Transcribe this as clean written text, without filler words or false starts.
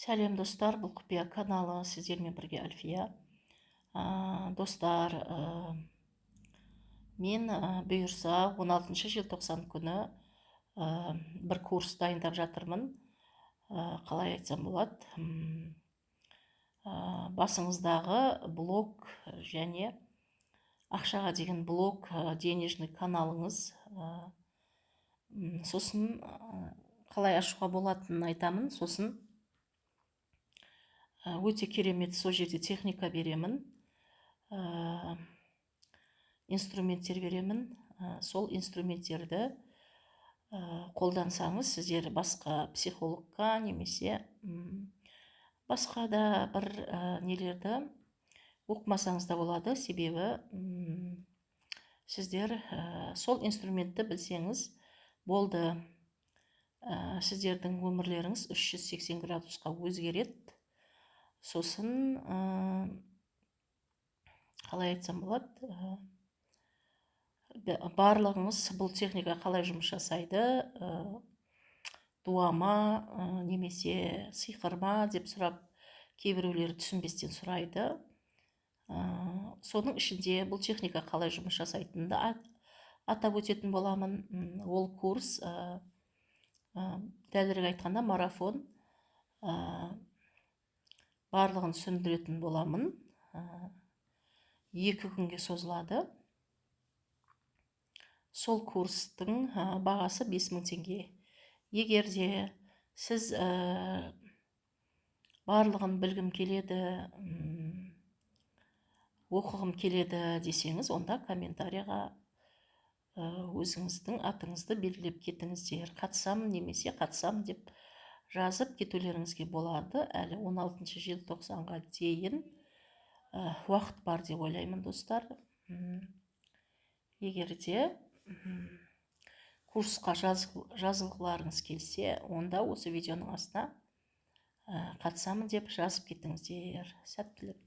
Сәлем достар, бұл құпия каналы, сіздермен бірге Альфия. Достар, мен бұйырса 16 желтоқсан күні бір курс дайындап жатырмын. Қалай айтсам болады, басыңыздағы блог және ақшаға деген блог, денежный каналыңыз, сосын қалай ашуға болатынын айтамын. Сосын өте керемет, сол жерде техника беремін, инструменттер беремін. Сол инструменттерді қолдансаңыз, сіздер басқа психологқа немесе басқа да бір нелерді оқымасаңыз да болады. Себебі сіздер сол инструментті білсеңіз болды, сіздердің өмірлеріңіз 380 градусқа өзгереді. Сосын қалай айтсам болады, барлығыңыз бұл техника қалай жұмыс жасайды, дуама немесе сиқырма деп сұрап, кейбіреулер түсінбестен сұрайды. Соның ішінде бұл техника қалай жұмыс жасайтынды атап өтетін боламын. Ол курс, дәлірек айтқанда, марафон, барлығын түсіндіретін боламын. 2 күнге созылады. Сол курстың бағасы 5000 теңге. Егер де сіз барлығын білгім келеді, оқығым келеді десеңіз, онда комментарияға өзіңіздің атыңызды белгілеп кетіңіздер. Қатысам немесе қатысам деп жазып кетулеріңізге болады. Әлі 16 желтоқсанға дейін уақыт бар деп ойлаймын, достар. Егер де курсқа жазылғыларыңыз келсе, онда осы видеоның астына қатысамын деп жазып кетіңіздер. Сәттілік.